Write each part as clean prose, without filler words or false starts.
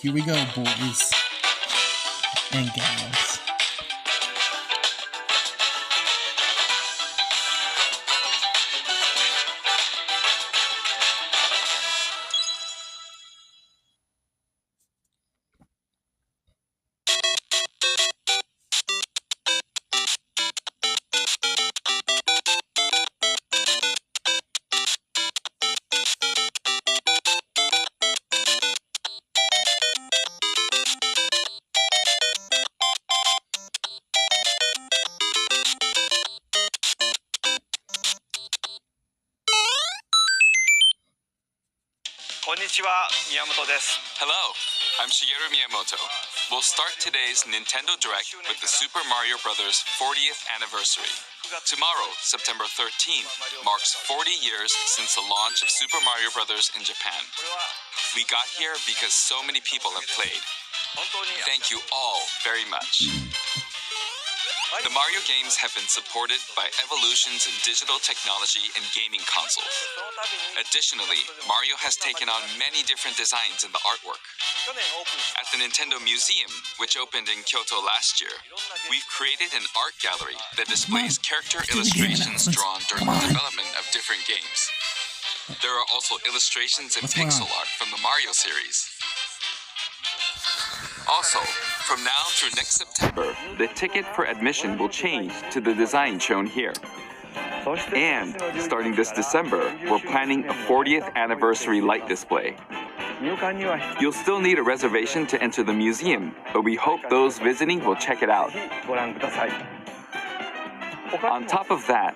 Here we go, boys and gals. Konnichiwa, Miyamoto desu. Hello, I'm Shigeru Miyamoto. We'll start today's Nintendo Direct with the Super Mario Bros. 40th anniversary. Tomorrow, September 13th, marks 40 years since the launch of Super Mario Bros. In Japan. We got here because so many people have played. Thank you all very much. The Mario games have been supported by evolutions in digital technology and gaming consoles. Additionally, Mario has taken on many different designs in the artwork. At the Nintendo Museum, which opened in Kyoto last year, we've created an art gallery that displays character illustrations drawn during the development of different games. There are also illustrations and pixel art from the Mario series. Also, from now through next September, the ticket for admission will change to the design shown here. And starting this December, we're planning a 40th anniversary light display. You'll still need a reservation to enter the museum, but we hope those visiting will check it out. On top of that,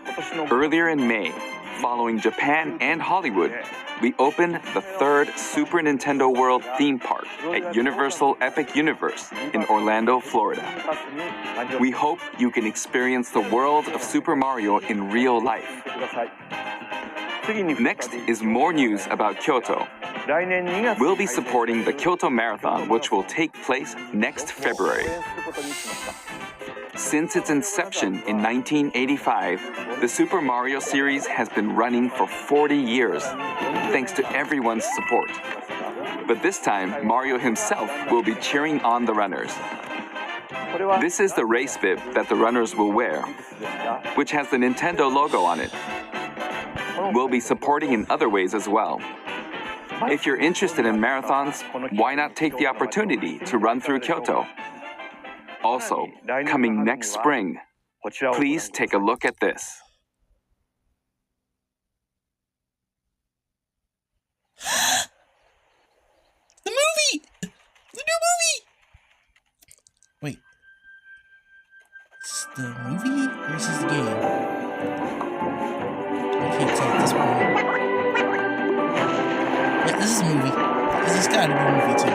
earlier in May, following Japan and Hollywood, we opened the third Super Nintendo World theme park at Universal Epic Universe in Orlando, Florida. We hope you can experience the world of Super Mario in real life. Next is more news about Kyoto. We'll be supporting the Kyoto Marathon, which will take place next February. Since its inception in 1985, the Super Mario series has been running for 40 years, thanks to everyone's support. But this time, Mario himself will be cheering on the runners. This is the race bib that the runners will wear, which has the Nintendo logo on it. We'll be supporting in other ways as well. If you're interested in marathons, why not take the opportunity to run through Kyoto? Also, coming next spring, please take a look at this. The movie! The new movie! Wait. Is this the movie or is this the game? I can't tell at this point. Yeah, this is a movie. This has got to be a movie too.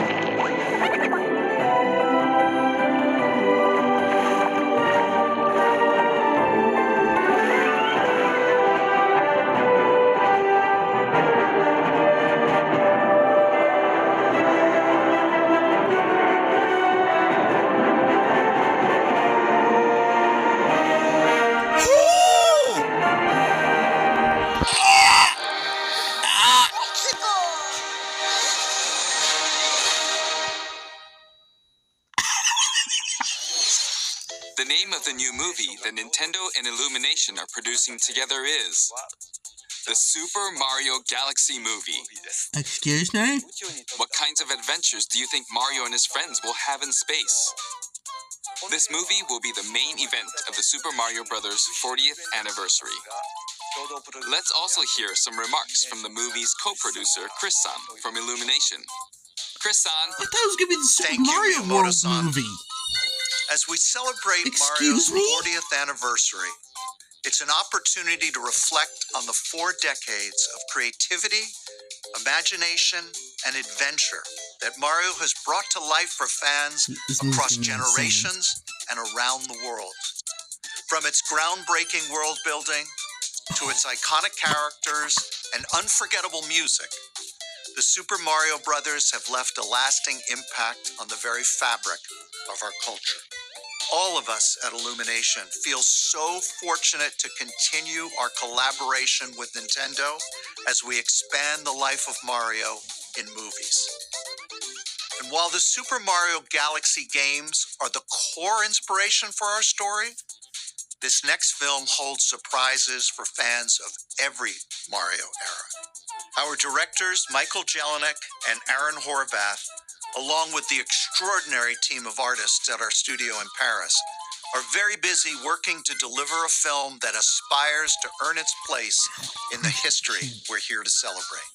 The name of the new movie that Nintendo and Illumination are producing together is the Super Mario Galaxy Movie. Excuse me? What kinds of adventures do you think Mario and his friends will have in space? This movie will be the main event of the Super Mario Bros. 40th anniversary. Let's also hear some remarks from the movie's co-producer, Chris-san, from Illumination. Chris-san. I thought it was going to be the Super Mario World movie. As we celebrate Excuse Mario's me? 40th anniversary, it's an opportunity to reflect on the 4 decades of creativity, imagination, and adventure that Mario has brought to life for fans This movie's across gonna be generations and around the world. From its groundbreaking world building to its iconic characters and unforgettable music, the Super Mario Brothers have left a lasting impact on the very fabric of our culture. All of us at Illumination feel so fortunate to continue our collaboration with Nintendo as we expand the life of Mario in movies. And while the Super Mario Galaxy games are the core inspiration for our story, this next film holds surprises for fans of every Mario era. Our directors, Michael Jelinek and Aaron Horvath, along with the extraordinary team of artists at our studio in Paris, are very busy working to deliver a film that aspires to earn its place in the history we're here to celebrate.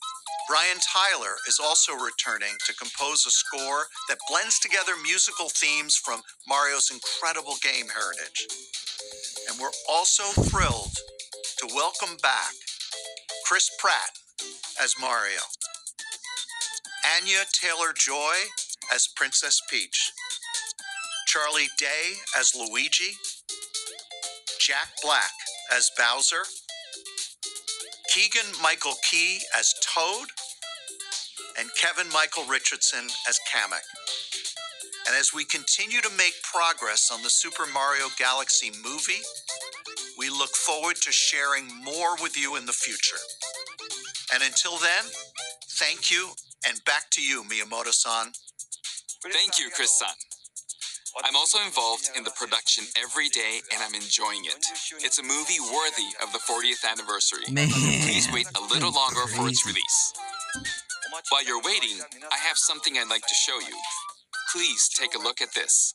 Brian Tyler is also returning to compose a score that blends together musical themes from Mario's incredible game heritage. And we're also thrilled to welcome back Chris Pratt as Mario, Anya Taylor-Joy as Princess Peach, Charlie Day as Luigi, Jack Black as Bowser, Keegan-Michael Key as Toad, and Kevin Michael Richardson as Kamek. And as we continue to make progress on the Super Mario Galaxy movie, we look forward to sharing more with you in the future. And until then, thank you, and back to you, Miyamoto-san. Thank you, Chris-san. I'm also involved in the production every day, and I'm enjoying it. It's a movie worthy of the 40th anniversary. Man, Please wait a little longer for its crazy. release. While you're waiting, I have something I'd like to show you. Please take a look at this.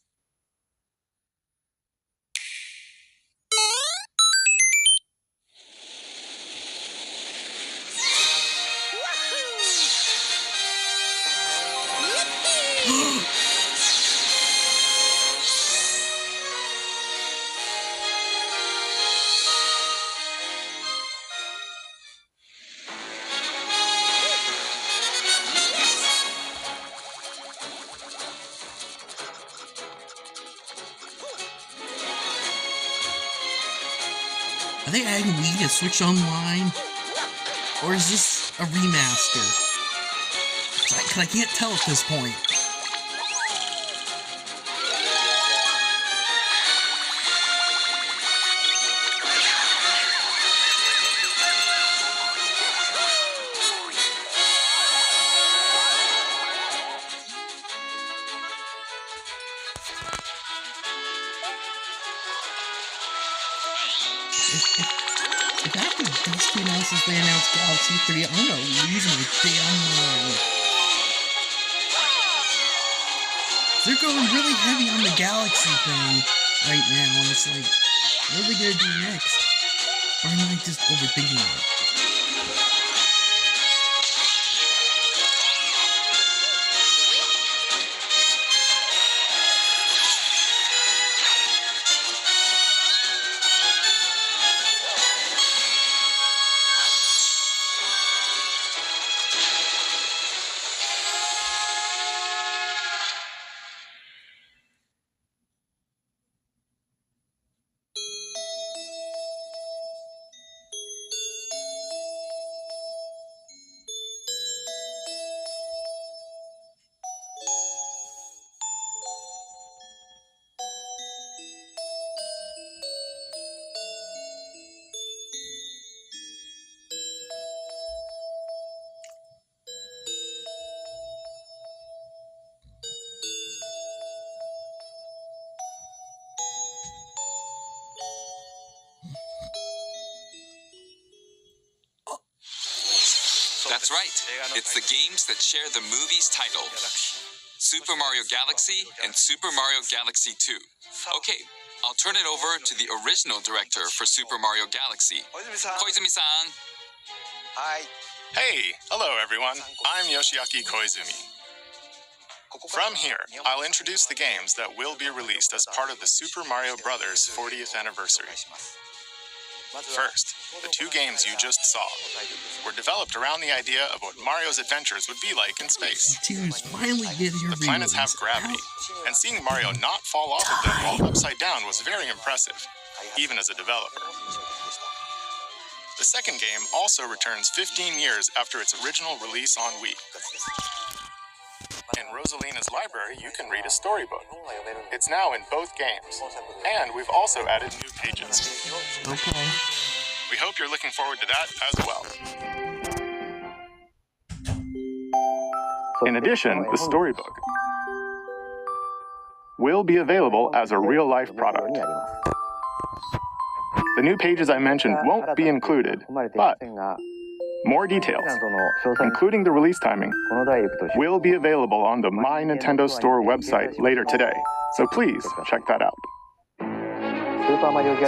Are they adding Wii to Switch Online? Or is this a remaster? Cause I can't tell at this point. If after these two announcements they announce Galaxy 3, I'm gonna lose my damn mind. They're going really heavy on the Galaxy thing right now, and it's like, what are they gonna do next? Or am I just overthinking it? That's right. It's the games that share the movie's title. Super Mario Galaxy and Super Mario Galaxy 2. Okay, I'll turn it over to the original director for Super Mario Galaxy, Koizumi-san. Hey, hello everyone. I'm Yoshiaki Koizumi. From here, I'll introduce the games that will be released as part of the Super Mario Bros. 40th anniversary. First, the two games you just saw were developed around the idea of what Mario's adventures would be like in space. Tears finally get here. The planets have gravity, and seeing Mario not fall off of them while upside down was very impressive, even as a developer. The second game also returns 15 years after its original release on Wii. In Rosalina's library, you can read a storybook. It's now in both games, and we've also added new pages. Okay. We hope you're looking forward to that as well. In addition, the storybook will be available as a real-life product. The new pages I mentioned won't be included, but more details, including the release timing, will be available on the My Nintendo Store website later today, so please check that out.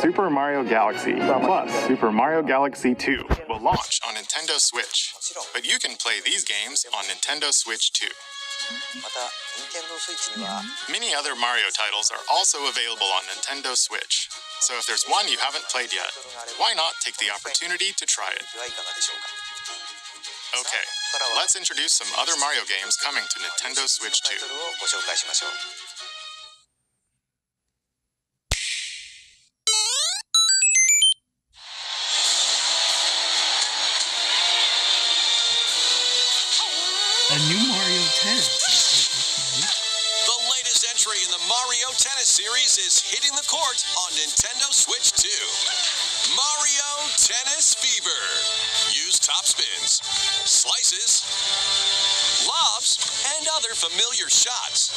Super Mario Galaxy plus Super Mario Galaxy 2 will launch on Nintendo Switch, but you can play these games on Nintendo Switch too. Many other Mario titles are also available on Nintendo Switch, so if there's one you haven't played yet, why not take the opportunity to try it? Okay, let's introduce some other Mario games coming to Nintendo Switch 2. A new Mario Tennis. The latest entry in the Mario Tennis series is hitting the court on Nintendo Switch 2. Mario Tennis Fever. Use top spins, slices, lobs, and other familiar shots.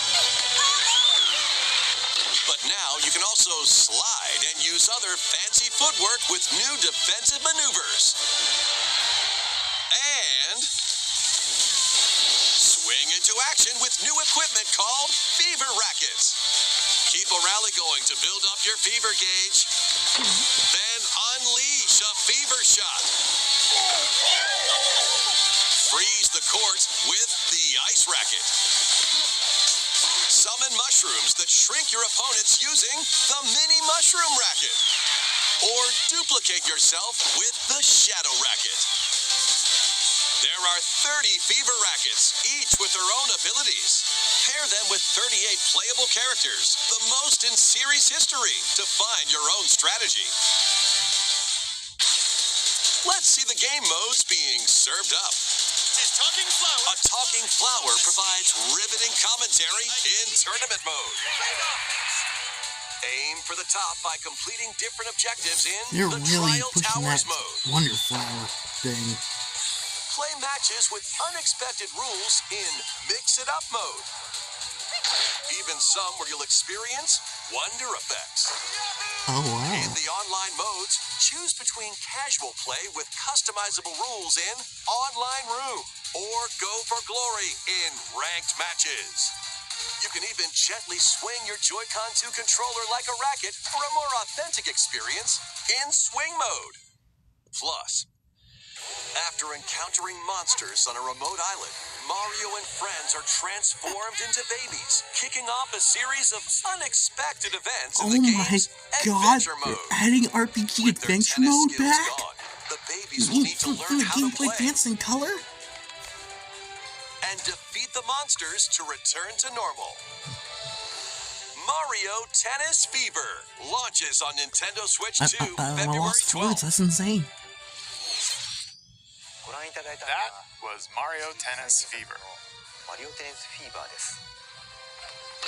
But now you can also slide and use other fancy footwork with new defensive maneuvers. And swing into action with new equipment called Fever Rackets. Keep a rally going to build up your fever gauge. Then unleash a fever shot. Freeze the court with the Ice Racket. Summon mushrooms that shrink your opponents using the Mini Mushroom Racket. Or duplicate yourself with the Shadow Racket. There are 30 Fever Rackets, each with their own abilities. Pair them with 38 playable characters, the most in series history, to find your own strategy. Let's see the game modes being served up. A talking flower provides riveting commentary in tournament mode. Aim for the top by completing different objectives in They're the really Trial pushing Towers that mode. Wonder Flower thing. Play matches with unexpected rules in Mix It Up mode. Even some where you'll experience wonder effects. Oh, wow. In the online modes, choose between casual play with customizable rules in Online Room or Go for Glory in ranked matches. You can even gently swing your Joy-Con 2 controller like a racket for a more authentic experience in Swing mode. Plus, after encountering monsters on a remote island, Mario and friends are transformed into babies, kicking off a series of unexpected events in Oh the my game's god, Adventure they're mode. adding RPG With their Adventure tennis mode skills back? gone, the babies You will need to mean learn the how to gameplay play Dance in Color? and defeat the monsters to return to normal. Mario Tennis Fever launches on Nintendo Switch 2 I February lost for words, 12th. that's insane. That was Mario Tennis Fever.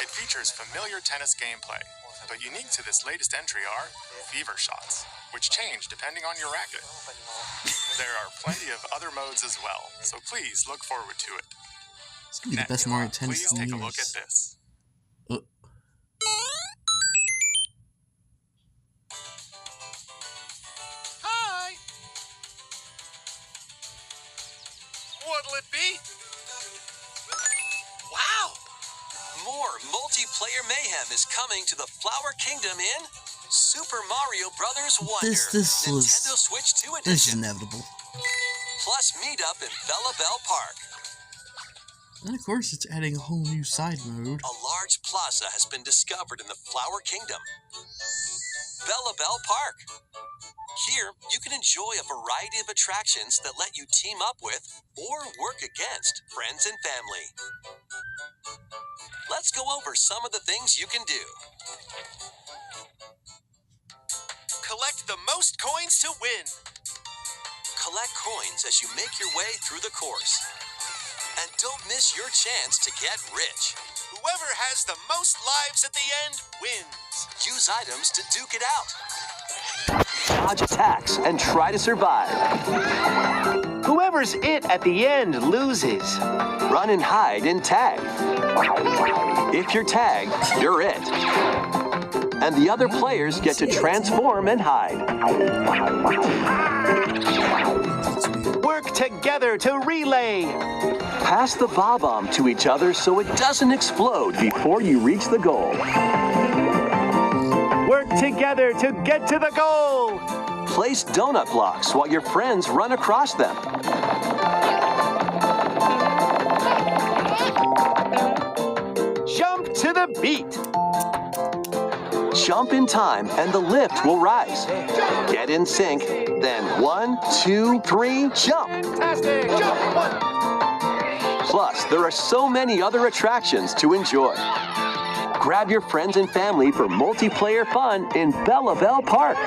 It features familiar tennis gameplay, but unique to this latest entry are fever shots, which change depending on your racket. There are plenty of other modes as well, so please look forward to it. It's gonna be the Next, best Mario Tennis please in take a years. look at this. Hi. What'll it be? Wow! More multiplayer mayhem is coming to the Flower Kingdom in Super Mario Bros. Wonder This was- Nintendo Switch 2 This is Edition. inevitable. Plus meet up in Bella Bell Park. And of course, it's adding a whole new side mode. A large plaza has been discovered in the Flower Kingdom. Bella Bell Park. Here, you can enjoy a variety of attractions that let you team up with or work against friends and family. Let's go over some of the things you can do. Collect the most coins to win. Collect coins as you make your way through the course. And don't miss your chance to get rich. Whoever has the most lives at the end wins. Use items to duke it out. Dodge attacks and try to survive. Whoever Whoever's it at the end loses. Run and hide and tag. If you're tagged, you're it. And the other players get to transform and hide. Work together to relay. Pass the bob-omb to each other so it doesn't explode before you reach the goal. Work together to get to the goal. Place donut blocks while your friends run across them. Jump to the beat. Jump in time and the lift will rise. Get in sync, then 1, 2, 3, jump. Fantastic! Jump! 1. Plus, there are so many other attractions to enjoy. Grab your friends and family for multiplayer fun in Bella Bell Park.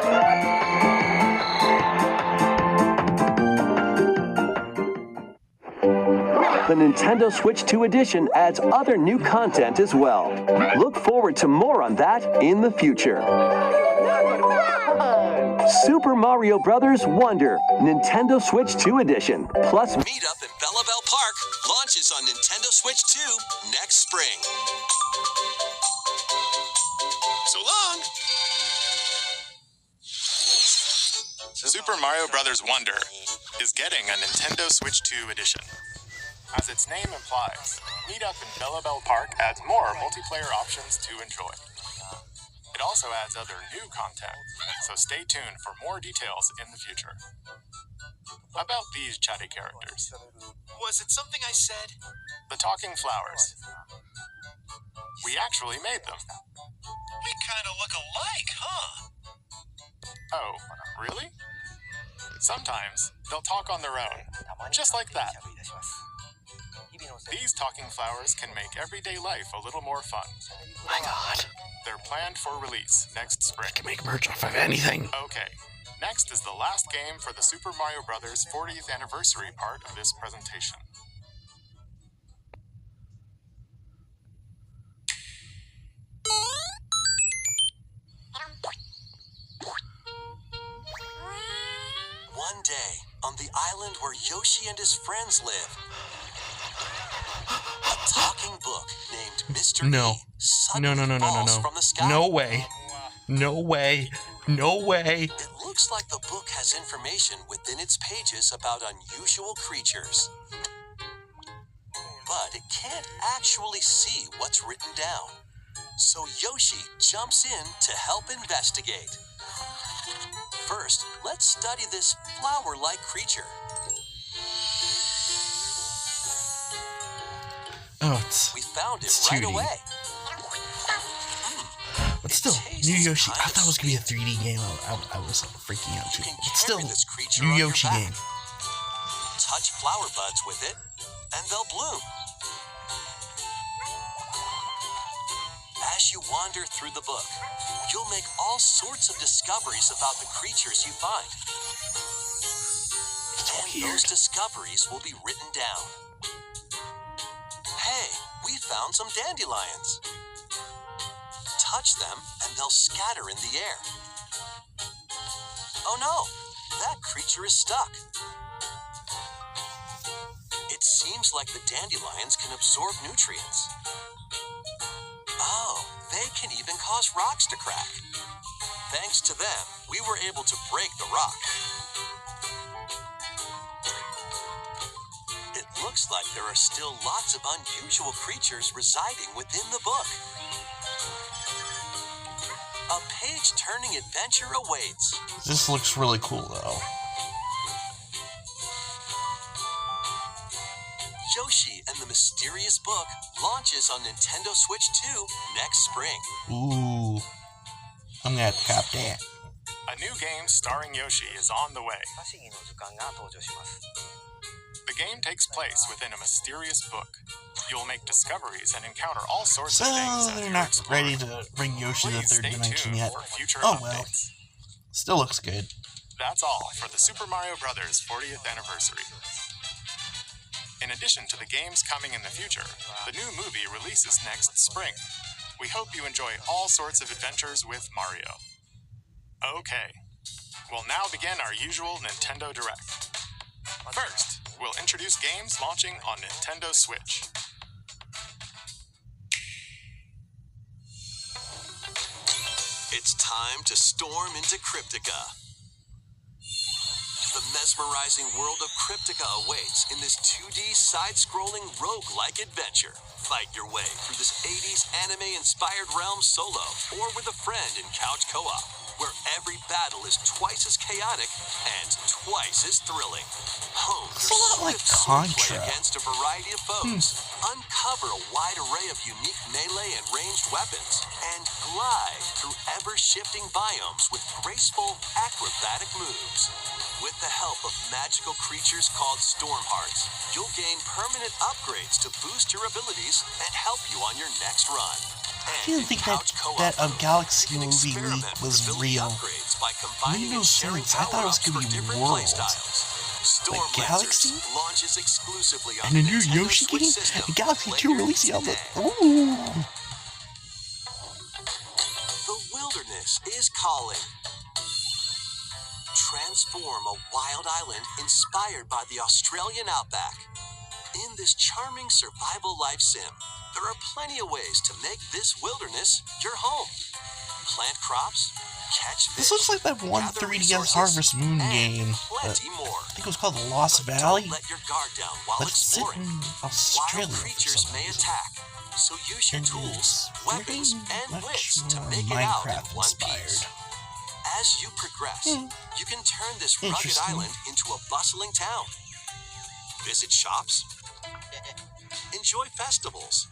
The Nintendo Switch 2 edition adds other new content as well. Look forward to more on that in the future. Super Mario Bros. Wonder, Nintendo Switch 2 edition, plus Meet Up in Bella Bell Park launches on Nintendo Switch 2 next spring. So long! Super Mario Bros. Wonder is getting a Nintendo Switch 2 edition. As its name implies, Meet Up in Bella Bell Park adds more multiplayer options to enjoy. It also adds other new content, so stay tuned for more details in the future. About these chatty characters. Was it something I said? The talking flowers. We actually made them. We kind of look alike, huh? Oh, really? Sometimes they'll talk on their own, just like that. These talking flowers can make everyday life a little more fun. My God. They're planned for release next spring. Can make merch off of anything. Okay, next is the last game for the Super Mario Bros. 40th anniversary part of this presentation. One day, on the island where Yoshi and his friends live, a talking book named Mr. No. E suddenly No. falls from the sky. No way. No way. No way. It looks like the book has information within its pages about unusual creatures. But it can't actually see what's written down. So Yoshi jumps in to help investigate. First, let's study this flower-like creature. Oh, it's... We found it It's right 2D. away. But still, New Yoshi. I thought it was going to be a 3D game. I was freaking out too. You can But still, carry this creature New on your Yoshi back. game. Touch flower buds with it, and they'll bloom. As you wander through the book, you'll make all sorts of discoveries about the creatures you find. And those discoveries will be written down. Hey, we found some dandelions. Touch them, and they'll scatter in the air. Oh no, that creature is stuck. It seems like the dandelions can absorb nutrients. Oh, they can even cause rocks to crack. Thanks to them, we were able to break the rock. It looks like there are still lots of unusual creatures residing within the book. A page-turning adventure awaits. This looks really cool, though. Yoshi and the Mysterious Book launches on Nintendo Switch 2 next spring. Ooh. I'm gonna have to cop that. A new game starring Yoshi is on the way. The game takes place within a mysterious book. You'll make discoveries and encounter all sorts So of things as they're you not explore. ready to bring Yoshi to the Please third stay dimension tuned yet. for future Oh well. updates. Still looks good. That's all for the Super Mario Bros. 40th anniversary. In addition to the games coming in the future, the new movie releases next spring. We hope you enjoy all sorts of adventures with Mario. Okay, we'll now begin our usual Nintendo Direct. First, we'll introduce games launching on Nintendo Switch. It's time to storm into Cryptica. The mesmerizing world of Cryptica awaits in this 2D side-scrolling roguelike adventure. Fight your way through this 80s anime-inspired realm solo or with a friend in couch co-op, where every battle is twice as chaotic and twice as thrilling. Hone It's your a lot like swift swordplay Contra. against a variety of foes. Uncover a wide array of unique melee and ranged weapons, and glide through ever-shifting biomes with graceful, acrobatic moves. With the help of magical creatures called Stormhearts, you'll gain permanent upgrades to boost your abilities and help you on your next run. I didn't think that Galaxy movie leak was real. Nintendo Switch, I thought it was going to be World. Like Galaxy? Launches exclusively on And a new Nintendo Yoshi Switch game? system And Galaxy 2 later releasing on the... today. Ooh! The wilderness is calling. Transform a wild island inspired by the Australian outback. In this charming survival life sim, there are plenty of ways to make this wilderness your home. Plant crops, catch fish, This looks like that one gather 3DS resources, Harvest Moon and game. plenty more. I think it was called The Lost But Valley. don't let your guard down while But it's set exploring. in Wild Australia for creatures some may reason. attack, so use your And tools, it's weapons, very and much wits to more make it out in Minecraft one inspired. piece. As you progress, you can turn this rugged Interesting. island into a bustling town. Visit shops, enjoy festivals,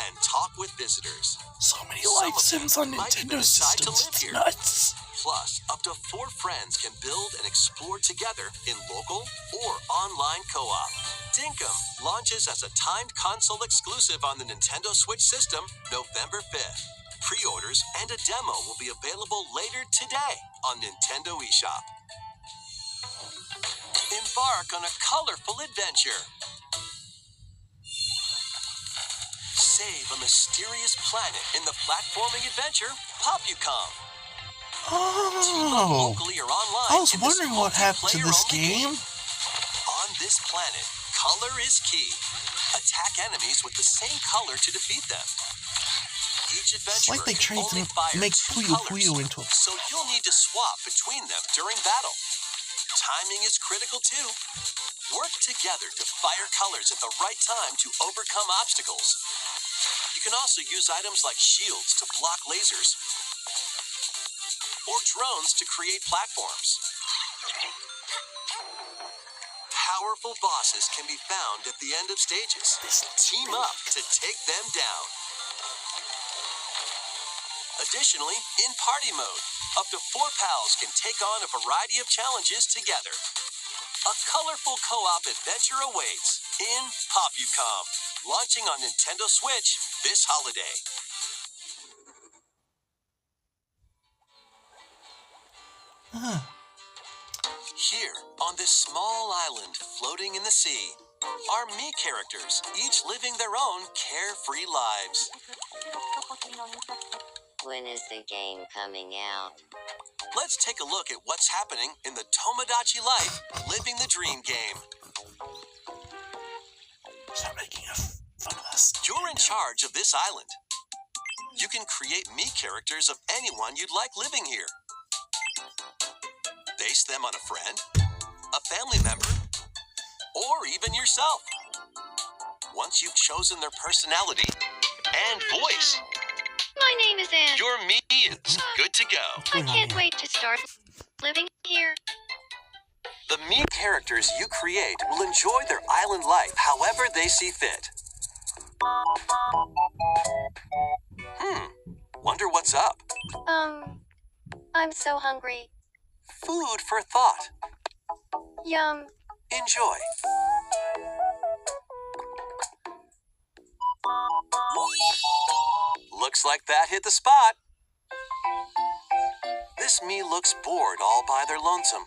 and talk with visitors. So many Some life of sims them on might even Nintendo decide to systems. live It's here. nuts. Plus, up to 4 friends can build and explore together in local or online co-op. Dinkum launches as a timed console exclusive on the Nintendo Switch system November 5th. Pre-orders and a demo will be available later today on Nintendo eShop. Embark on a colorful adventure. Save a mysterious planet in the platforming adventure Popucom. Oh, Locally or online I was in this wondering what happened to this multiplayer-only game. On this planet, color is key. Attack enemies with the same color to defeat them. Each It's adventurer like they can tried only to fire make 2 Puyo colors, Puyo into a... so you'll need to swap between them during battle. Timing is critical too. Work together to fire colors at the right time to overcome obstacles. You can also use items like shields to block lasers or drones to create platforms. Powerful bosses can be found at the end of stages. Team up to take them down. Additionally, in party mode, up to 4 pals can take on a variety of challenges together. A colorful co-op adventure awaits in Popucom, launching on Nintendo Switch this holiday. Here, on this small island floating in the sea, are me characters, each living their own carefree lives. When is the game coming out? Let's take a look at what's happening in the Tomodachi Life Living the Dream game. Stop making fun of us. You're in charge of this island. You can create me characters of anyone you'd like living here. Base them on a friend, a family member, or even yourself. Once you've chosen their personality and voice, My name is Anne. your me is good to go. I can't wait to start living here. The me characters you create will enjoy their island life however they see fit. Wonder what's up? I'm so hungry. Food for thought. Yum. Enjoy. Looks like that hit the spot. This me looks bored all by their lonesome.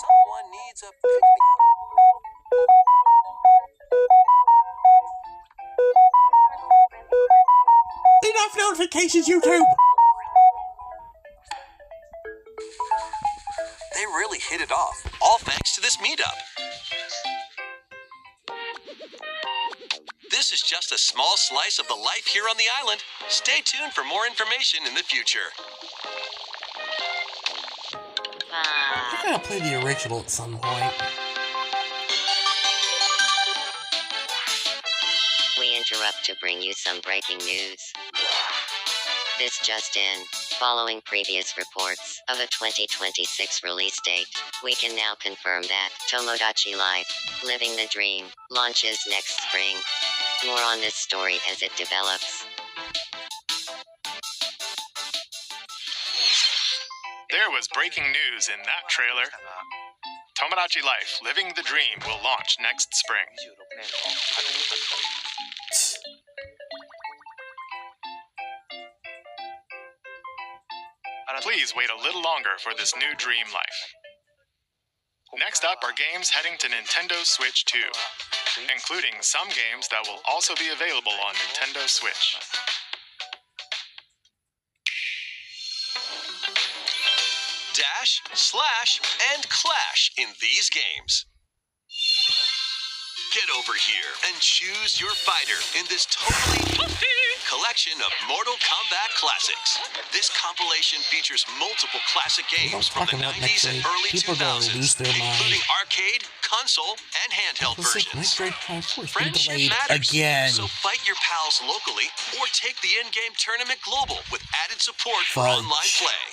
Someone needs a pick-me-up. Enough notifications, YouTube! They really really hit it off, all thanks to this meetup. This is just a small slice of the life here on the island. Stay tuned for more information in the future. I gotta play the original at some point. We interrupt to bring you some breaking news. This just in. Following previous reports of a 2026 release date, we can now confirm that Tomodachi Life, Living the Dream, launches next spring. More on this story as it develops. There was breaking news in that trailer. Tomodachi Life, Living the Dream will launch next spring. Please wait a little longer for this new dream life. Next up are games heading to Nintendo Switch 2, including some games that will also be available on Nintendo Switch. Dash, slash, and clash in these games. Get over here and choose your fighter in this totally collection of Mortal Kombat classics. This compilation features multiple classic games from the 90s and early 2000s, including arcade, console, and handheld versions. Friendship matters, so fight your pals locally or take the in-game tournament global with added support for online play.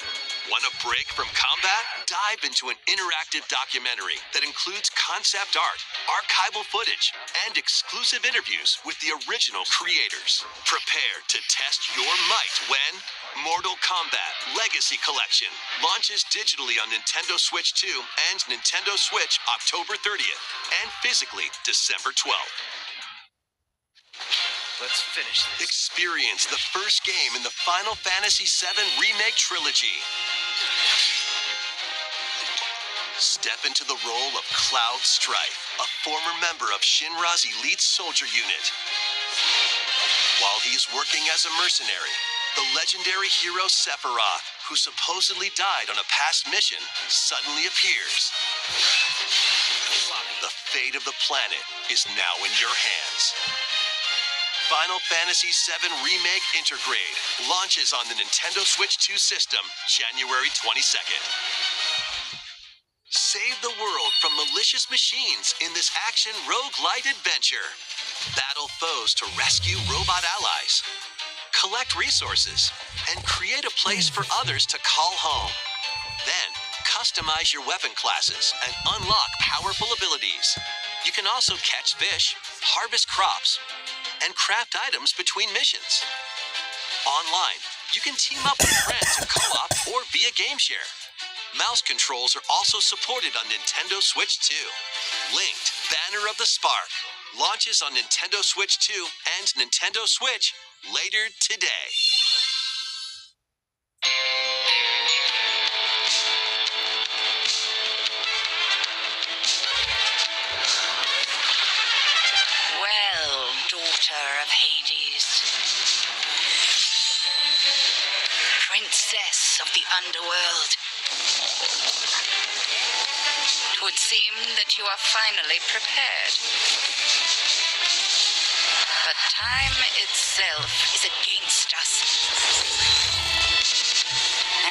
Want a break from combat? Dive into an interactive documentary that includes concept art, archival footage, and exclusive interviews with the original creators. Prepare to test your might when Mortal Kombat Legacy Collection launches digitally on Nintendo Switch 2 and Nintendo Switch October 30th and physically December 12th. Let's finish this. Experience the first game in the Final Fantasy VII Remake Trilogy. Step into the role of Cloud Strife, a former member of Shinra's elite soldier unit. While he's working as a mercenary, the legendary hero Sephiroth, who supposedly died on a past mission, suddenly appears. The fate of the planet is now in your hands. Final Fantasy VII Remake Intergrade launches on the Nintendo Switch 2 system January 22nd. Save the world from malicious machines in this action roguelite adventure. Battle foes to rescue robot allies. Collect resources and create a place for others to call home. Then, customize your weapon classes and unlock powerful abilities. You can also catch fish, harvest crops, and craft items between missions. Online, you can team up with friends in co-op or via game share. Mouse controls are also supported on Nintendo Switch 2. Linked Banner of the Spark launches on Nintendo Switch 2 and Nintendo Switch later today. Well, daughter of Hades, princess of the underworld, it would seem that you are finally prepared. But time itself is against us,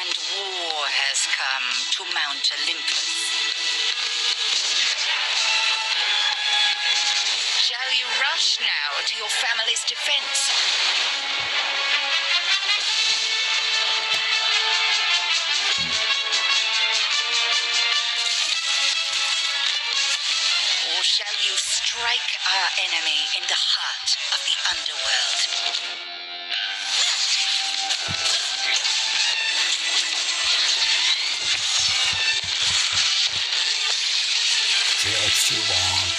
and war has come to Mount Olympus. Shall you rush now to your family's defense? Or shall you strike our enemy in the heart of the underworld? It's too long.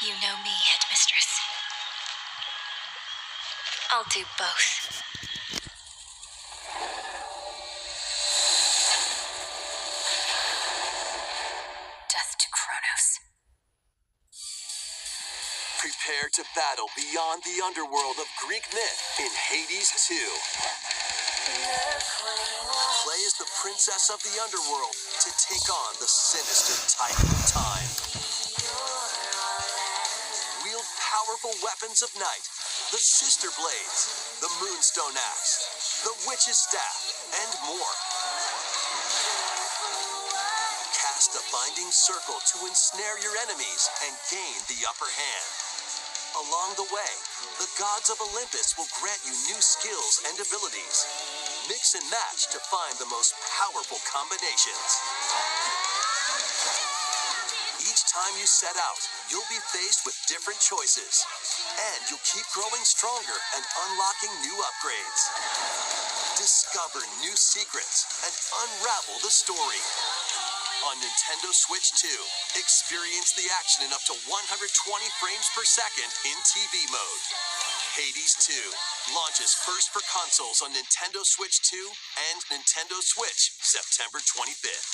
You know me, Headmistress. I'll do both. Death to Kronos. Prepare to battle beyond the underworld of Greek myth in Hades 2. Play as the princess of the underworld to take on the sinister Titan of Time. Wield powerful weapons of night, the Sister Blades, the Moonstone Axe, the Witch's Staff, and more. Cast a binding circle to ensnare your enemies and gain the upper hand. Along the way, the gods of Olympus will grant you new skills and abilities. Mix and match to find the most powerful combinations. Each time you set out, you'll be faced with different choices. And you'll keep growing stronger and unlocking new upgrades. Discover new secrets and unravel the story. On Nintendo Switch 2, experience the action in up to 120 frames per second in TV mode. Hades 2 launches first for consoles on Nintendo Switch 2 and Nintendo Switch September 25th.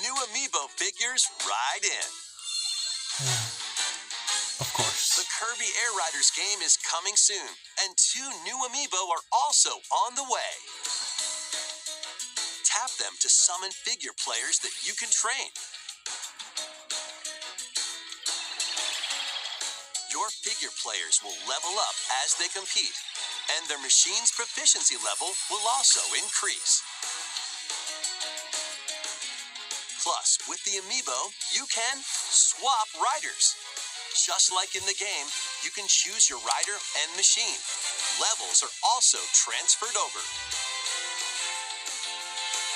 New Amiibo figures ride in. Of course. The Kirby Air Riders game is coming soon, and 2 new Amiibo are also on the way. Tap them to summon figure players that you can train. Your figure players will level up as they compete, and their machine's proficiency level will also increase. Plus, with the Amiibo, you can swap riders. Just like in the game, you can choose your rider and machine. Levels are also transferred over.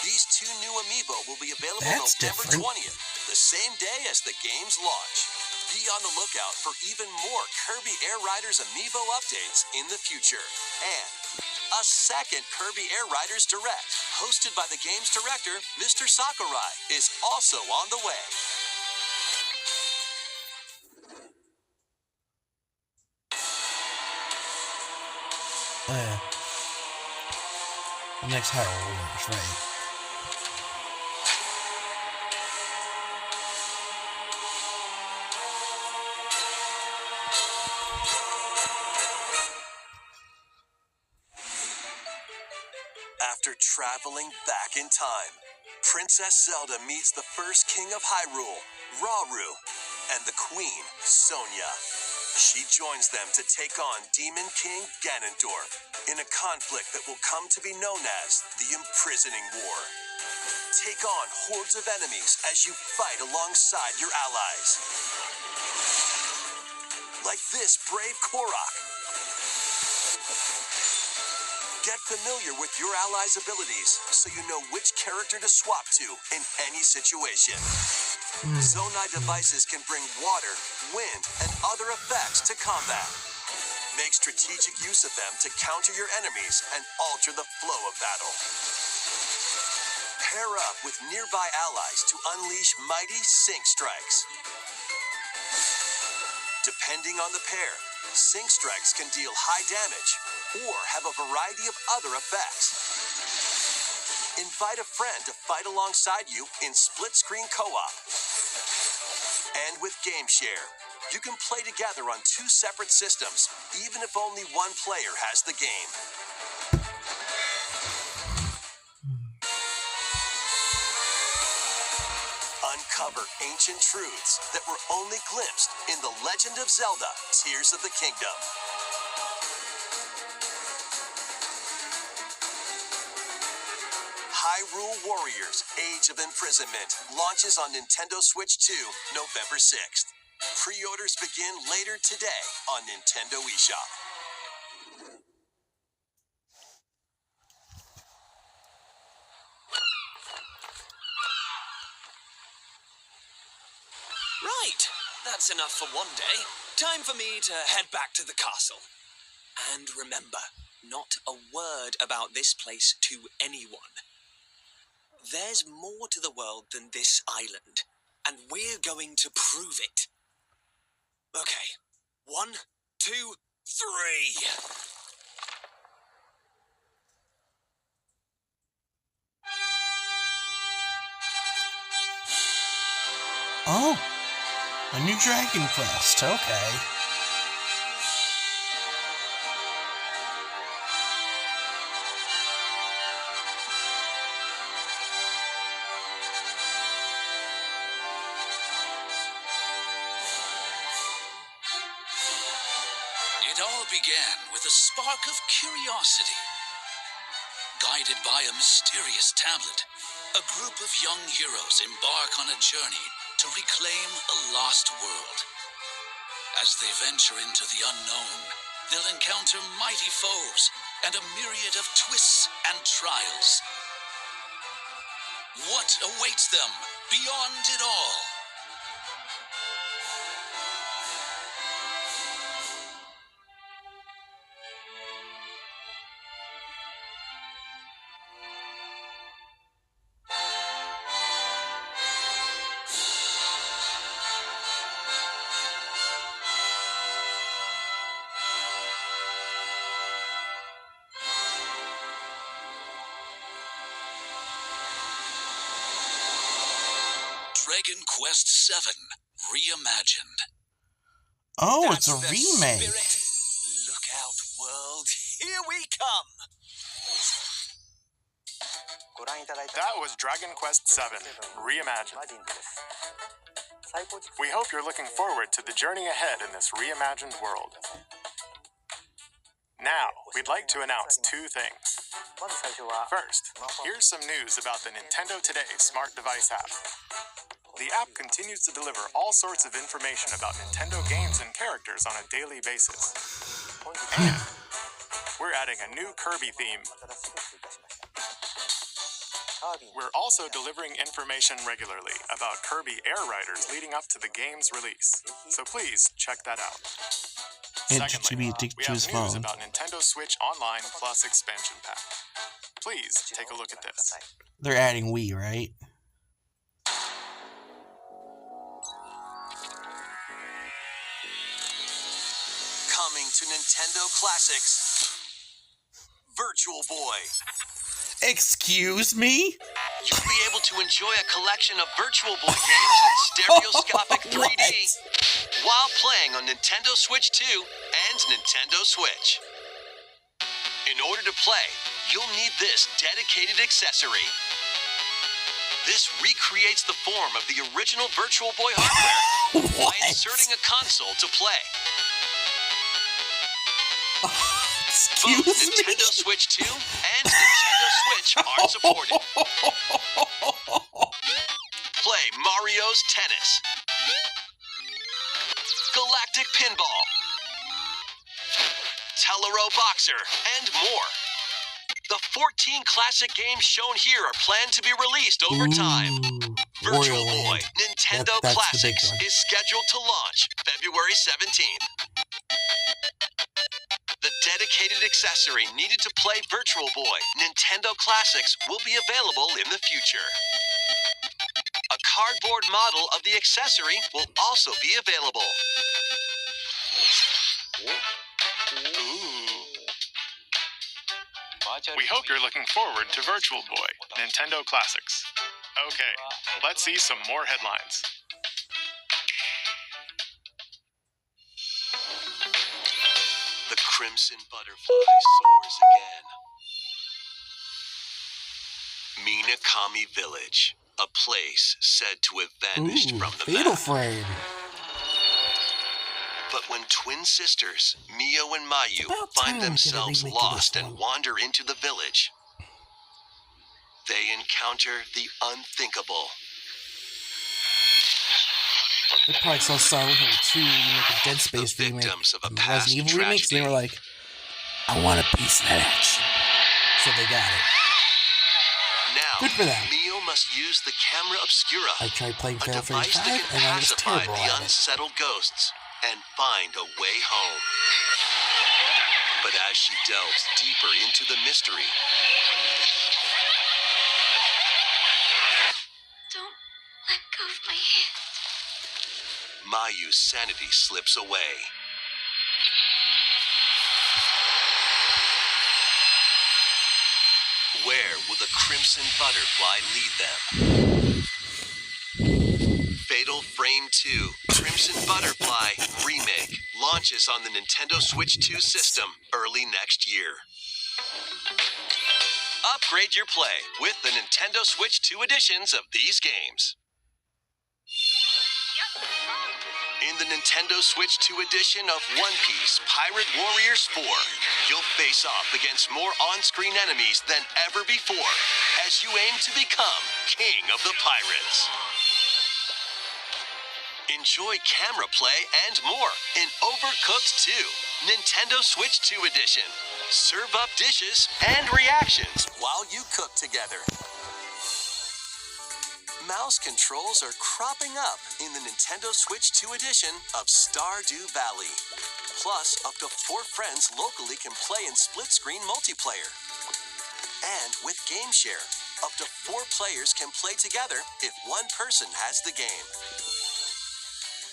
These 2 new Amiibo will be available November 20th, the same day as the game's launch. Be on the lookout for even more Kirby Air Riders Amiibo updates in the future. And a second Kirby Air Riders Direct, hosted by the game's director, Mr. Sakurai, is also on the way. The next Hyrule Warriors, right? After traveling back in time, Princess Zelda meets the first king of Hyrule, Rauru, and the queen, Sonia. She joins them to take on Demon King Ganondorf in a conflict that will come to be known as the Imprisoning War. Take on hordes of enemies as you fight alongside your allies. Like this brave Korok. Get familiar with your allies' abilities so you know which character to swap to in any situation. Zonai devices can bring water, wind, and other effects to combat. Make strategic use of them to counter your enemies and alter the flow of battle. Pair up with nearby allies to unleash mighty sync strikes. Depending on the pair, sync strikes can deal high damage or have a variety of other effects. Invite a friend to fight alongside you in split-screen co-op. And with Game Share, you can play together on 2 separate systems, even if only one player has the game. Uncover ancient truths that were only glimpsed in The Legend of Zelda: Tears of the Kingdom. Hyrule Warriors: Age of Imprisonment launches on Nintendo Switch 2 November 6th. Pre-orders begin later today on Nintendo eShop. Right, that's enough for one day. Time for me to head back to the castle. And remember, not a word about this place to anyone. There's more to the world than this island, and we're going to prove it. Okay, 1, 2, 3. Oh. A new Dragon Quest, okay. It all began with a spark of curiosity. Guided by a mysterious tablet, a group of young heroes embark on a journey to reclaim a lost world. As they venture into the unknown, they'll encounter mighty foes and a myriad of twists and trials. What awaits them beyond it all? Dragon Quest VII Reimagined. Oh, it's a That's the remake. spirit. Look out, world. Here we come. That was Dragon Quest VII Reimagined. We hope you're looking forward to the journey ahead in this reimagined world. Now, we'd like to announce two things. First, here's some news about the Nintendo Today smart device app. The app continues to deliver all sorts of information about Nintendo games and characters on a daily basis. And we're adding a new Kirby theme. We're also delivering information regularly about Kirby Air Riders leading up to the game's release. So please check that out. And should be Secondly, addicted we to have his news phone. about Nintendo Switch Online Plus expansion pack. Please take a look at this. They're adding Wii, right? Coming to Nintendo Classics, Virtual Boy. Excuse me? You'll be able to enjoy a collection of Virtual Boy games in stereoscopic 3D while playing on Nintendo Switch 2 and Nintendo Switch. In order to play, you'll need this dedicated accessory. This recreates the form of the original Virtual Boy hardware by inserting a console to play. Excuse Both Nintendo Switch 2 and Nintendo Switch are supported. Play Mario's Tennis, Galactic Pinball, Telero Boxer, and more. The 14 classic games shown here are planned to be released over time. Virtual Wario Boy Land. Nintendo That's the big Classics one. is scheduled to launch February 17th. The dedicated accessory needed to play Virtual Boy Nintendo Classics will be available in the future. A cardboard model of the accessory will also be available. We hope you're looking forward to Virtual Boy Nintendo Classics. Okay, let's see some more headlines. The Crimson Butterfly soars again. Minakami Village, a place said to have vanished from the Fatal map. Frame. But when twin sisters, Mio and Mayu, about find time we get a themselves remake of this lost and one. wander into the village, they encounter the unthinkable. They probably saw Silent Hill 2 remake a Dead Space remake Victims of a and past Resident Evil remakes, and they were like, I want a piece of that action. So they got it. Now, Good for them. Mio must use the camera obscura, I tried playing a Fatal Frame device 5, that can and I was pacify terrible the at it. unsettled ghosts and find a way home. But as she delves deeper into the mystery, Don't let go of my hand. Mayu's sanity slips away. Where will the Crimson Butterfly lead them? Fatal Frame Rain 2 Crimson Butterfly Remake launches on the Nintendo Switch 2 system early next year. Upgrade your play with the Nintendo Switch 2 editions of these games. In the Nintendo Switch 2 edition of One Piece Pirate Warriors 4, you'll face off against more on-screen enemies than ever before as you aim to become King of the Pirates. Enjoy camera play and more in Overcooked 2, Nintendo Switch 2 edition. Serve up dishes and reactions while you cook together. Mouse controls are cropping up in the Nintendo Switch 2 edition of Stardew Valley. Plus, up to 4 friends locally can play in split-screen multiplayer. And with Game Share, up to 4 players can play together if one person has the game.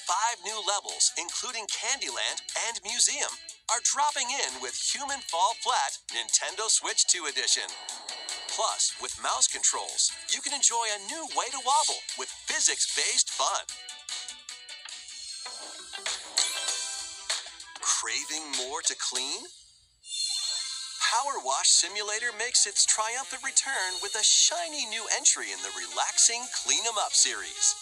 5 new levels, including Candyland and Museum, are dropping in with Human Fall Flat Nintendo Switch 2 edition. Plus, with mouse controls, you can enjoy a new way to wobble with physics-based fun. Craving more to clean? Power Wash Simulator makes its triumphant return with a shiny new entry in the relaxing Clean 'em Up series.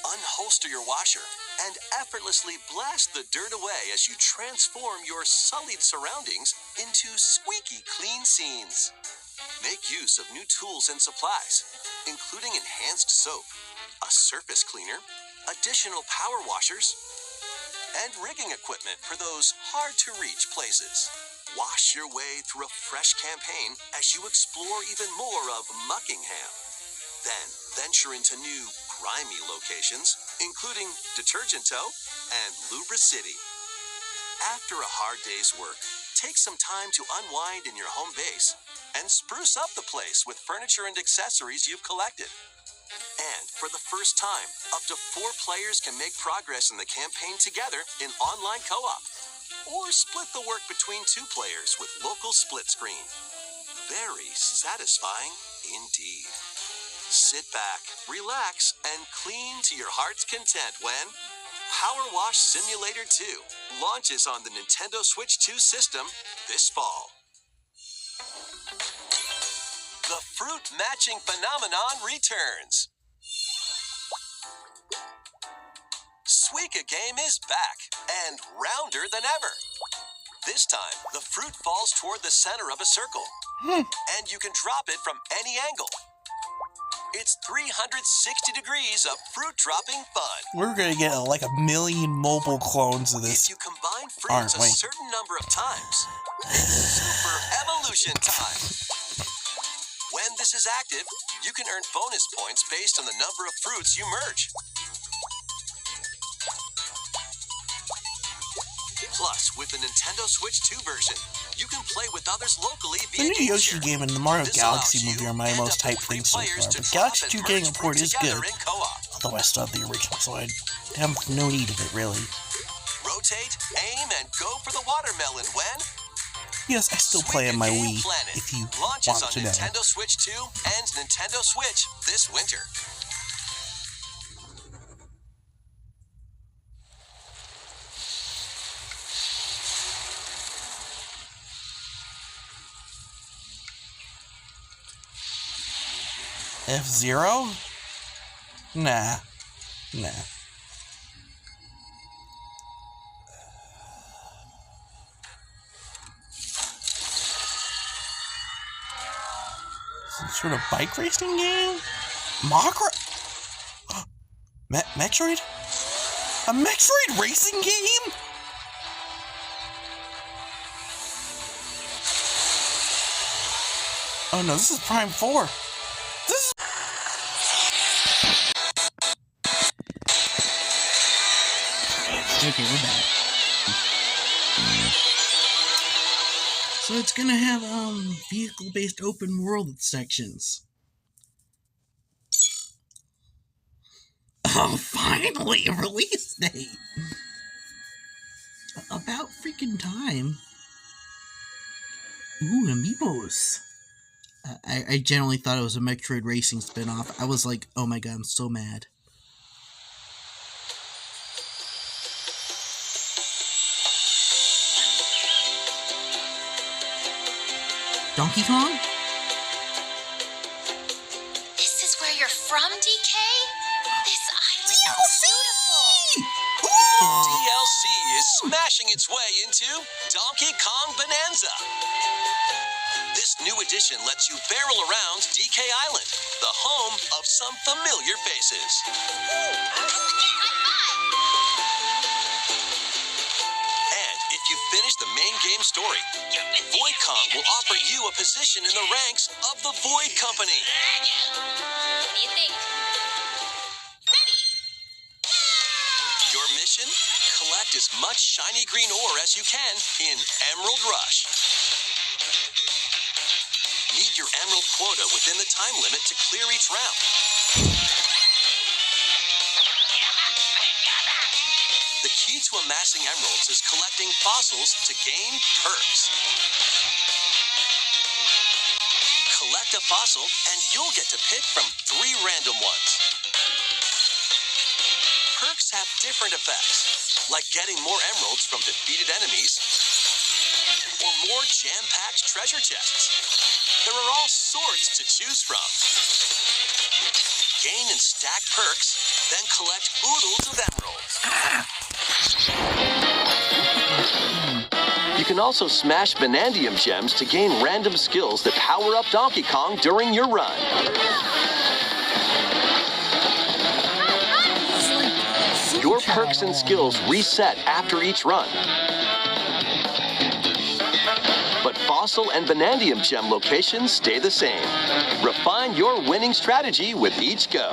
Unholster your washer and effortlessly blast the dirt away as you transform your sullied surroundings into squeaky clean scenes. Make use of new tools and supplies, including enhanced soap, a surface cleaner, additional power washers, and rigging equipment for those hard-to-reach places. Wash your way through a fresh campaign as you explore even more of Muckingham. Then venture into new, grimy locations, including Detergent Toe and Lubra City. After a hard day's work, take some time to unwind in your home base and spruce up the place with furniture and accessories you've collected. And for the first time, up to 4 players can make progress in the campaign together in online co-op, or split the work between 2 players with local split screen. Very satisfying indeed. Sit back, relax, and clean to your heart's content when Power Wash Simulator 2 launches on the Nintendo Switch 2 system this fall. The fruit matching phenomenon returns. Suika Game is back and rounder than ever. This time, the fruit falls toward the center of a circle, and you can drop it from any angle. It's 360 degrees of fruit dropping fun. We're gonna get like a million mobile clones of this. If you combine fruits a certain number of times, it's Super Evolution time. When this is active, you can earn bonus points based on the number of fruits you merge. Plus, with the Nintendo Switch 2 version, you can play with others locally The via new Game Yoshi Share. game and the Mario This Galaxy allows movie you are my and most up to hyped 3 things so far, players to but drop Galaxy and 2 Game merge Report fruit is together good. in co-op. Although I still have the original, so I have no need of it, really. Rotate, aim, and go for the watermelon when Yes, I still play on my Game Wii, Planet if you launches want on to know. Nintendo Switch 2 and Nintendo Switch this winter. F-Zero? Nah. Some sort of bike racing game? Metroid? A Metroid racing game? Oh no, this is Prime 4. Okay, we're back. So it's gonna have vehicle-based open world sections. Oh, finally, a release date. About freaking time. Ooh, Amiibos. I generally thought it was a Metroid Racing spin-off. I was like, oh my god, I'm so mad. Donkey Kong? This is where you're from, DK? This island is beautiful. DLC is smashing its way into Donkey Kong Bonanza. This new edition lets you barrel around DK Island, the home of some familiar faces. And if you finish the main game story, Void Kong will offer you a position in the ranks of the Void Company. What do you think? Your mission? Collect as much shiny green ore as you can in Emerald Rush. Meet your emerald quota within the time limit to clear each round. The key to amassing emeralds is collecting fossils to gain perks. Collect a fossil and you'll get to pick from 3 random ones. Perks have different effects, like getting more emeralds from defeated enemies or more jam-packed treasure chests. There are all sorts to choose from. Gain and stack perks, then collect oodles of emeralds. You can also smash Vanadium gems to gain random skills that power up Donkey Kong during your run. Your perks and skills reset after each run. But Fossil and Vanadium gem locations stay the same. Refine your winning strategy with each go.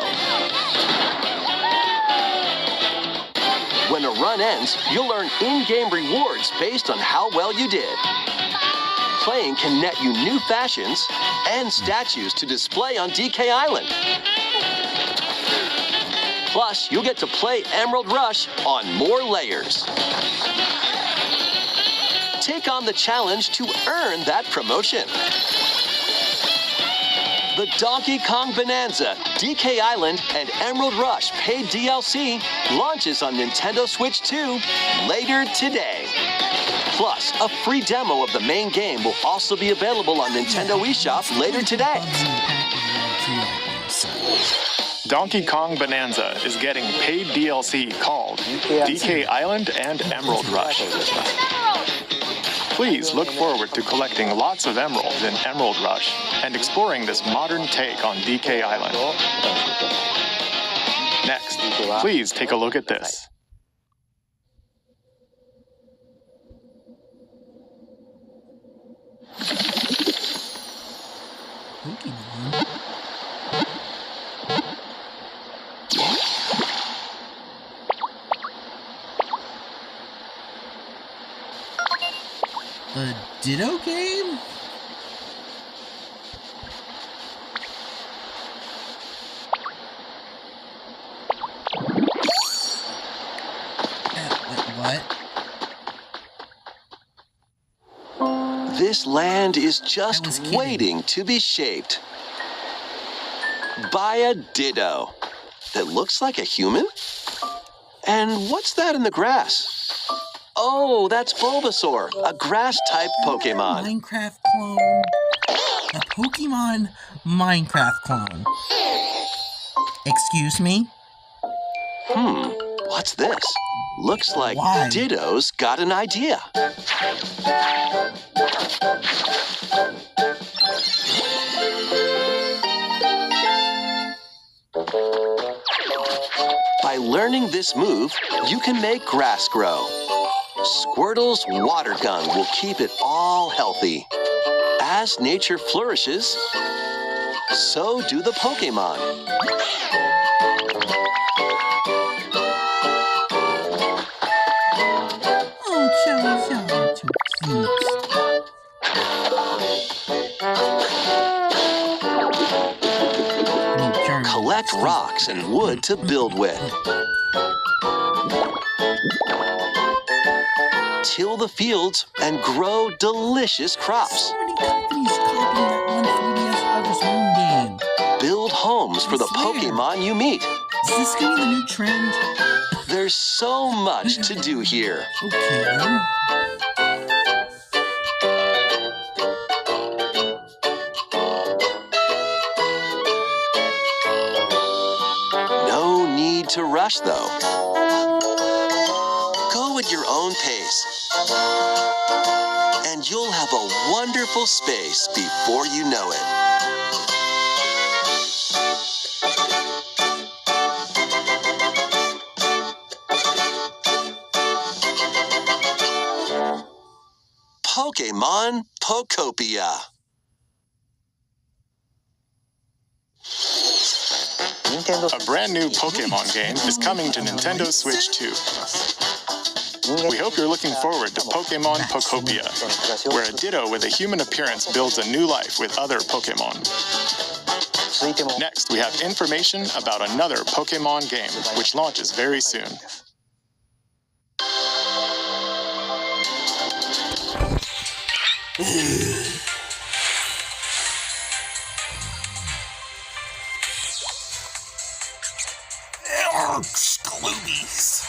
When a run ends, you'll earn in-game rewards based on how well you did. Playing can net you new fashions and statues to display on DK Island. Plus, you'll get to play Emerald Rush on more layers. Take on the challenge to earn that promotion. The Donkey Kong Bonanza, DK Island, and Emerald Rush paid DLC launches on Nintendo Switch 2 later today. Plus, a free demo of the main game will also be available on Nintendo eShop later today. Donkey Kong Bonanza is getting paid DLC called DK Island and Emerald Rush. Please look forward to collecting lots of emeralds in Emerald Rush and exploring this modern take on DK Island. Next, please take a look at this. The Ditto game? What? This land is just waiting to be shaped by a Ditto that looks like a human? And what's that in the grass? Oh, that's Bulbasaur, a grass-type Pokemon. Minecraft clone. A Pokemon Minecraft clone. Excuse me? What's this? Looks like Ditto's got an idea. By learning this move, you can make grass grow. Squirtle's water gun will keep it all healthy. As nature flourishes, so do the Pokemon. Oh, Charlie, too cute. Collect rocks and wood to build with. Till the fields and grow delicious crops. So many companies copying that one 3DS Harvest Moon game. Build homes for the Pokemon you meet. Is this gonna be the new trend? There's so much to do here. Okay. rush, though. Go at your own pace, and you'll have a wonderful space before you know it. Pokemon Pokopia. A brand new Pokemon game is coming to Nintendo Switch 2. We hope you're looking forward to Pokemon Pokopia, where a Ditto with a human appearance builds a new life with other Pokemon. Next, we have information about another Pokemon game, which launches very soon. Scloobies.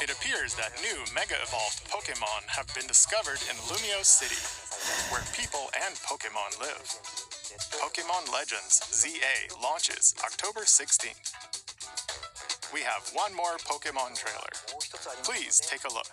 It appears that new Mega Evolved Pokemon have been discovered in Lumio City, where people and Pokemon live. Pokemon Legends ZA launches October 16th. We have one more Pokemon trailer. Please take a look.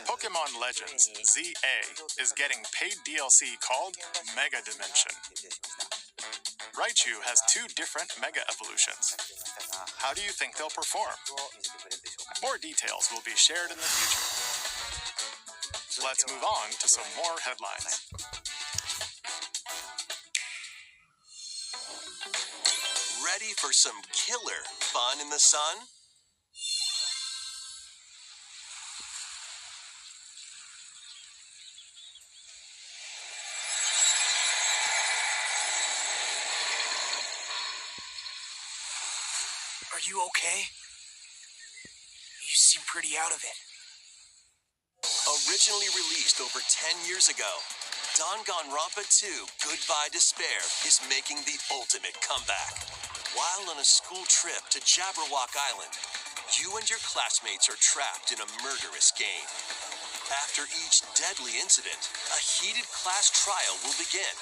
Pokemon Legends ZA is getting paid DLC called Mega Dimension. Raichu has 2 different Mega Evolutions. How do you think they'll perform? More details will be shared in the future. Let's move on to some more headlines. Ready for some killer fun in the sun? Are you okay? You seem pretty out of it. Originally released over 10 years ago, Danganronpa 2 Goodbye Despair is making the ultimate comeback. While on a school trip to Jabberwock Island, you and your classmates are trapped in a murderous game. After each deadly incident, a heated class trial will begin.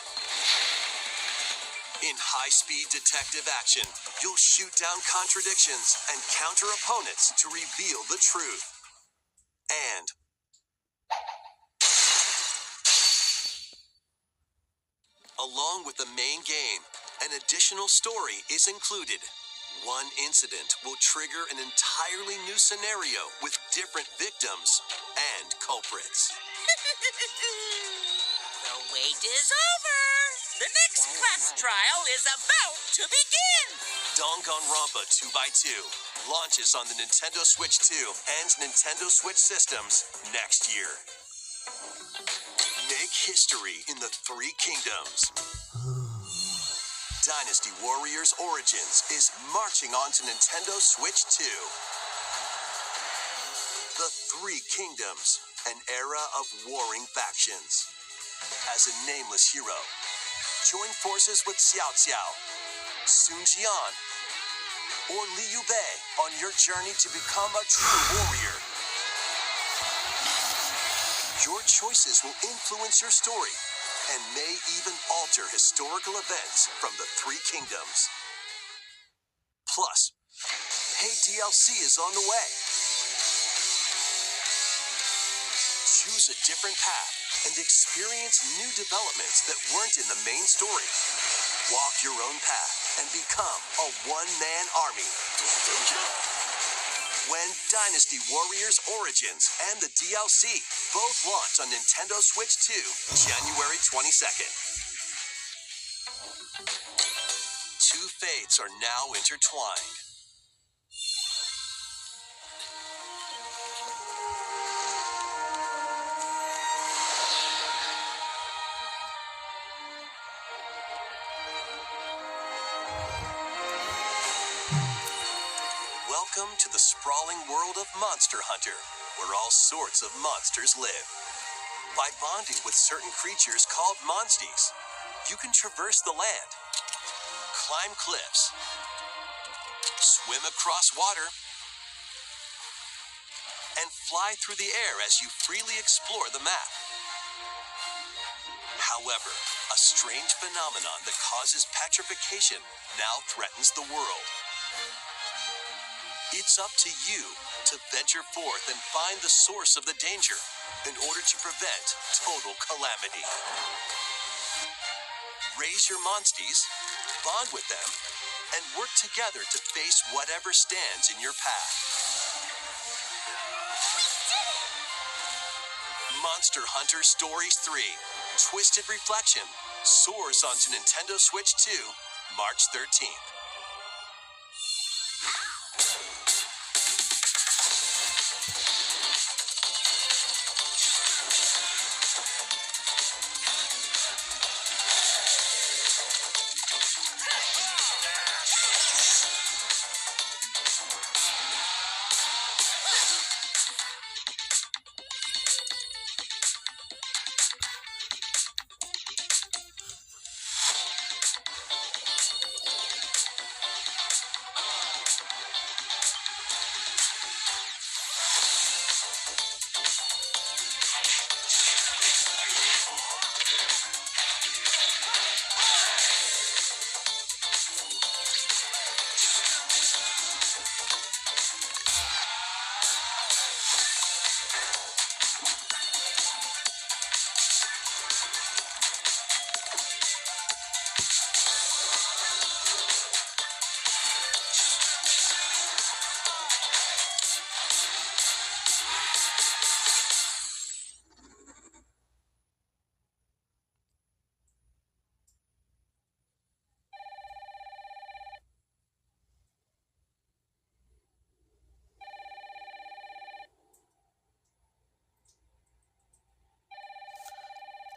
In high-speed detective action, you'll shoot down contradictions and counter opponents to reveal the truth. And along with the main game, an additional story is included. One incident will trigger an entirely new scenario with different victims and culprits. The wait is over. The next class trial is about to begin. Danganronpa 2x2. launches on the Nintendo Switch 2 and Nintendo Switch systems next year. Make history in the Three Kingdoms. Dynasty Warriors Origins is marching on to Nintendo Switch 2. The Three Kingdoms, an era of warring factions. As a nameless hero, join forces with Xiao Xiao, Sun Jian, or Liu Bei on your journey to become a true warrior. Your choices will influence your story and may even alter historical events from the Three Kingdoms. Plus, paid DLC is on the way. Choose a different path and experience new developments that weren't in the main story. Walk your own path and become a one-man army. When Dynasty Warriors Origins and the DLC both launch on Nintendo Switch 2, January 22nd. Two fates are now intertwined. Welcome to the sprawling world of Monster Hunter, where all sorts of monsters live. By bonding with certain creatures called monsties, you can traverse the land, climb cliffs, swim across water, and fly through the air as you freely explore the map. However, a strange phenomenon that causes petrification now threatens the world. It's up to you to venture forth and find the source of the danger in order to prevent total calamity. Raise your monsties, bond with them, and work together to face whatever stands in your path. Monster Hunter Stories 3: Twisted Reflection soars onto Nintendo Switch 2, March 13th.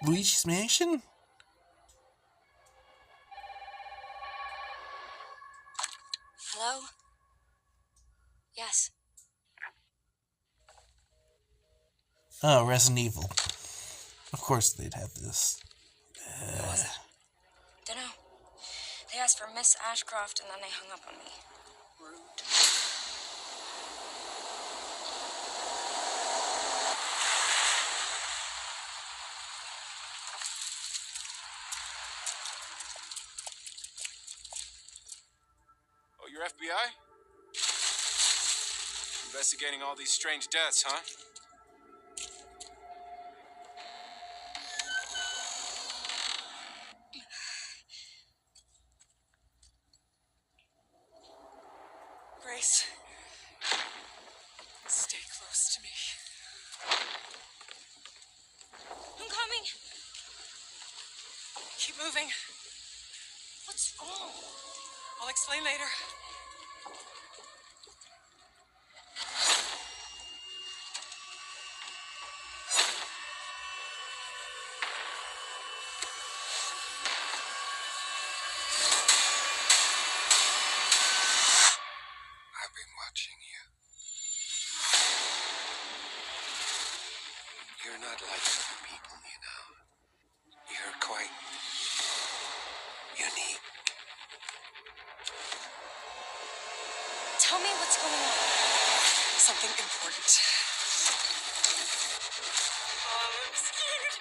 Luigi's Mansion? Hello? Yes. Oh, Resident Evil. Of course they'd have this. What was it? Dunno. They asked for Miss Ashcroft and then they hung up on me. Rude. Oh, you're FBI? Investigating all these strange deaths, huh? Grace. Stay close to me. I'm coming. Keep moving. What's wrong? I'll explain later. something important. I'm scared.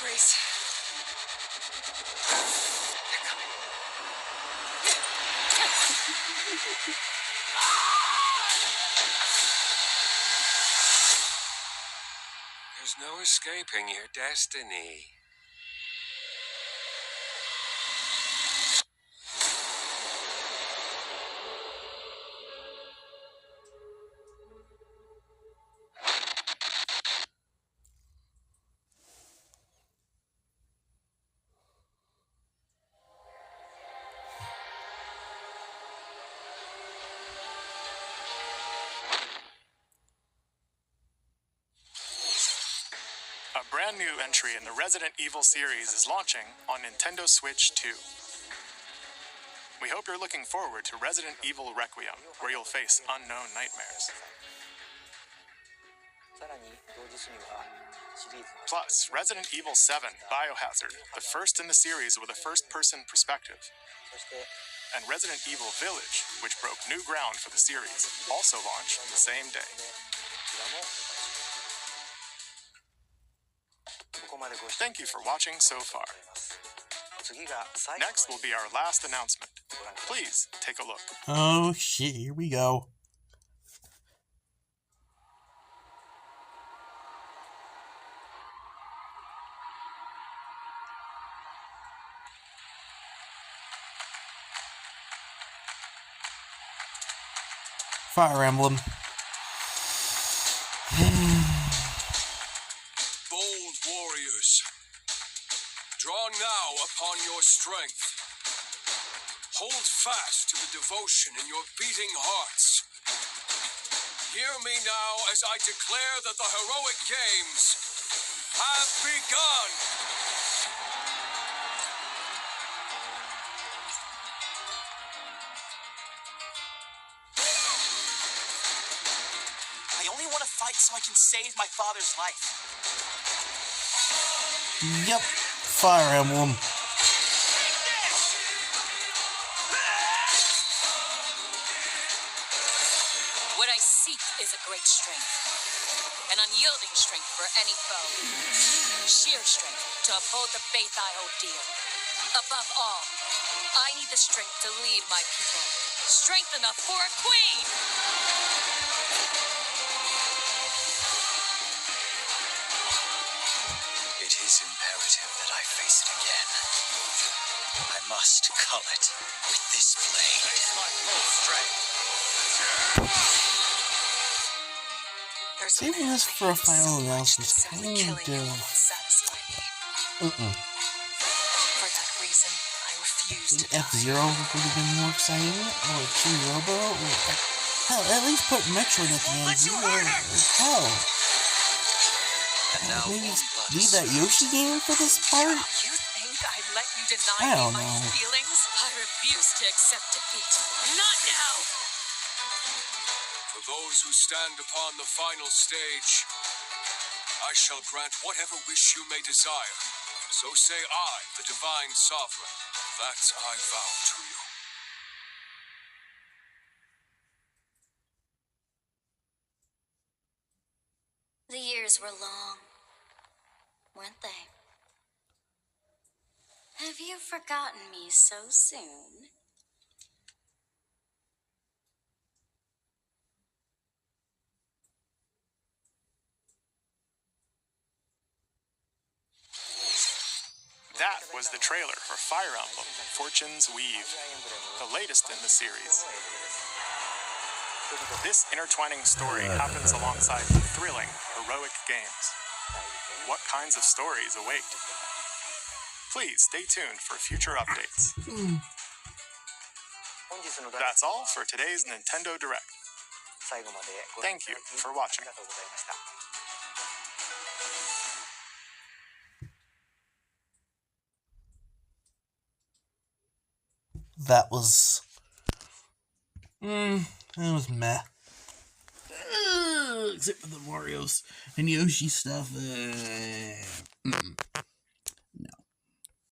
Grace. They're coming. There's no escaping your destiny. A brand new entry in the Resident Evil series is launching on Nintendo Switch 2. We hope you're looking forward to Resident Evil Requiem, where you'll face unknown nightmares. Plus, Resident Evil 7 Biohazard, the first in the series with a first-person perspective. And Resident Evil Village, which broke new ground for the series, also launched the same day. Thank you for watching so far. Next will be our last announcement. Please take a look. Oh shit, here we go. Fire Emblem. Bold warriors, draw now upon your strength. Hold fast to the devotion in your beating hearts. Hear me now as I declare that the heroic games have begun. I only want to fight so I can save my father's life. Yep, Fire Emblem. What I seek is a great strength. An unyielding strength for any foe. Sheer strength to uphold the faith I hold dear. Above all, I need the strength to lead my people. Strength enough for a queen! It is imperative that I face it again. I must cull it with this blade. Face my full strength. Saving this for a final analysis kind of... For that reason, I refuse to die. F-Zero would have been more exciting, or King Robo, or... Hell, at least put Metroid at the end. Hell. Maybe leave that Yoshi game for this part? You think I'd let you deny I don't me my know. feelings? I refuse to accept defeat. Not now! For those who stand upon the final stage, I shall grant whatever wish you may desire. So say I, the Divine Sovereign, that I vow to you. The years were long, weren't they? Have you forgotten me so soon? That was the trailer for Fire Emblem Fortune's Weave, the latest in the series. This intertwining story happens alongside thrilling, heroic games. What kinds of stories await? Please stay tuned for future updates. That's all for today's Nintendo Direct. Thank you for watching. That was... that was meh. Except for the Mario's and Yoshi stuff.